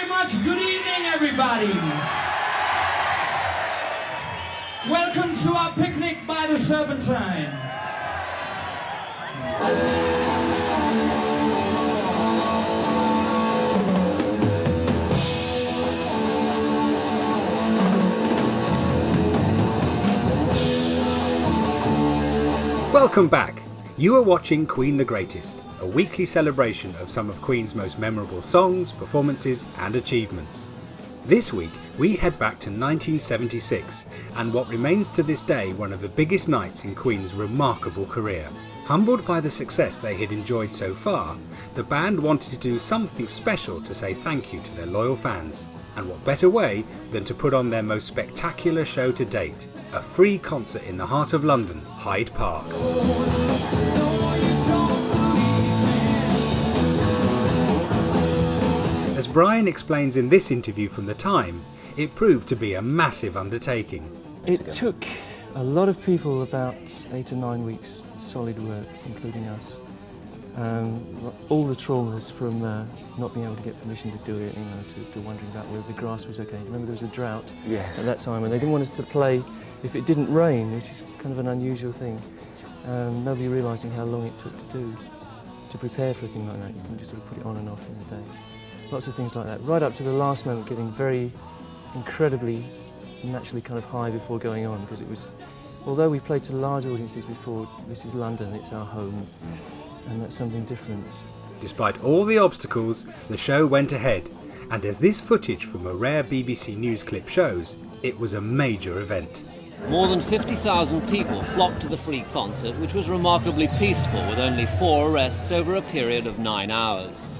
very much. Good evening, everybody. Welcome to our picnic by the Serpentine. Welcome back. You are watching Queen the Greatest, a weekly celebration of some of Queen's most memorable songs, performances and achievements. This week we head back to 1976 and what remains to this day one of the biggest nights in Queen's remarkable career. Humbled by the success they had enjoyed so far, the band wanted to do something special to say thank you to their loyal fans. And what better way than to put on their most spectacular show to date, a free concert in the heart of London, Hyde Park. As Brian explains in this interview from the time, it proved to be a massive undertaking. It took a lot of people about 8 or 9 weeks solid work, including us. All the traumas from not being able to get permission to do it, to wondering about whether the grass was okay. Remember there was a drought at that time and they didn't want us to play if it didn't rain, which is kind of an unusual thing. Nobody realising how long it took to prepare for a thing like that. You can just sort of put it on and off in the day. Lots of things like that. Right up to the last moment, getting very incredibly naturally kind of high before going on, because it was, although we played to large audiences before, this is London, it's our home, and that's something different. Despite all the obstacles, the show went ahead, and as this footage from a rare BBC News clip shows, it was a major event. More than 50,000 people flocked to the free concert, which was remarkably peaceful, with only 4 arrests over a period of 9 hours.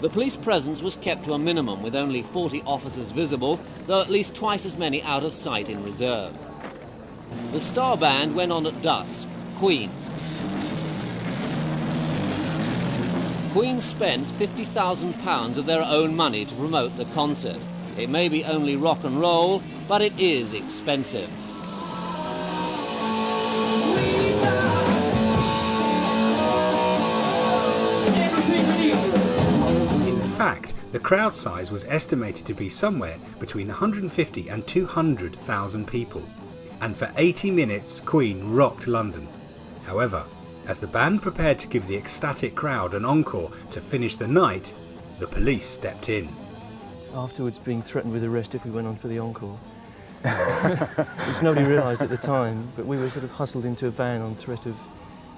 The police presence was kept to a minimum, with only 40 officers visible, though at least twice as many out of sight in reserve. The star band went on at dusk, Queen. Queen spent £50,000 of their own money to promote the concert. It may be only rock and roll, but it is expensive. In fact, the crowd size was estimated to be somewhere between 150 and 200,000 people. And for 80 minutes, Queen rocked London. However, as the band prepared to give the ecstatic crowd an encore to finish the night, the police stepped in. Afterwards being threatened with arrest if we went on for the encore. Which nobody realised at the time, but we were sort of hustled into a van on threat of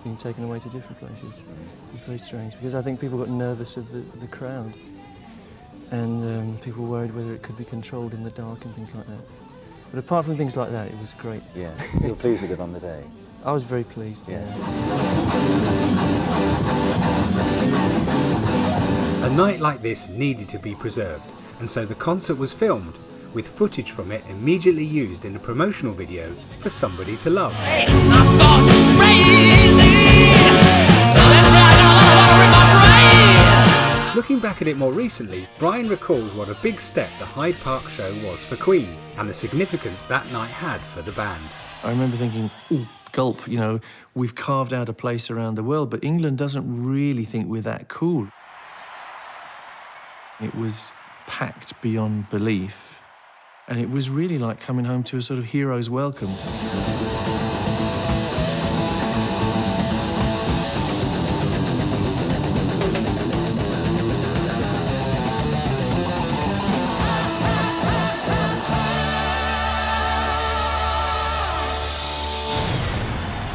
being taken away to different places. It was very strange, because I think people got nervous of the crowd. And people worried whether it could be controlled in the dark and things like that. But apart from things like that, it was great. Yeah, you were pleased with it on the day? I was very pleased, yeah. A night like this needed to be preserved, and so the concert was filmed, with footage from it immediately used in a promotional video for Somebody to Love. Looking back at it more recently, Brian recalls what a big step the Hyde Park show was for Queen, and the significance that night had for the band. I remember thinking, ooh, gulp, we've carved out a place around the world, but England doesn't really think we're that cool. It was packed beyond belief, and it was really like coming home to a sort of hero's welcome.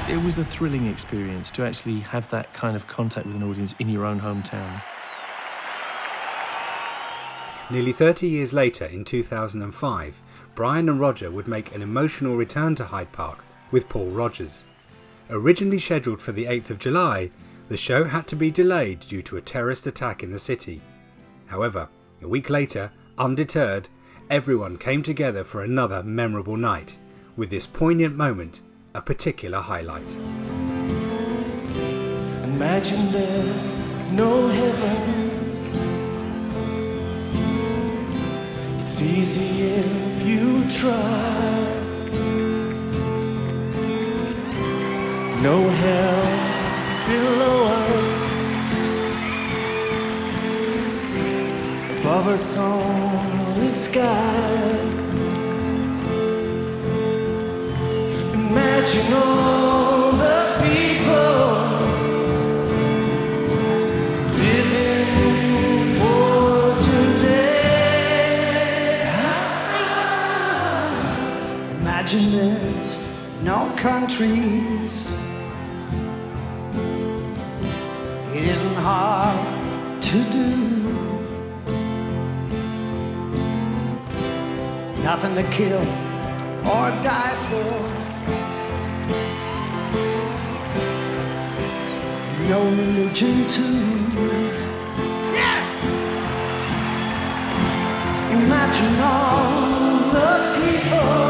It was a thrilling experience to actually have that kind of contact with an audience in your own hometown. Nearly 30 years later, in 2005, Brian and Roger would make an emotional return to Hyde Park with Paul Rodgers. Originally scheduled for the 8th of July, the show had to be delayed due to a terrorist attack in the city. However, a week later, undeterred, everyone came together for another memorable night, with this poignant moment a particular highlight. Imagine there's no heaven. It's easy if you try. No hell below us. above us on the sky. Imagine all the people living for today. Imagine there's no countries. It isn't hard to do. Nothing to kill or die for. No religion too. Yeah! Imagine all the people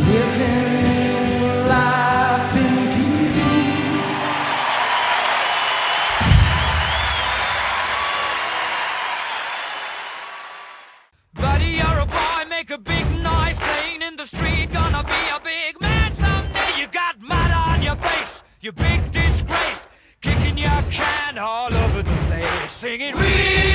living life in peace. Buddy, you're a boy, make a big noise, playing in the street, gonna be a big man someday. You got mud on your face, you big disgrace, kicking your can all over the place, singing, we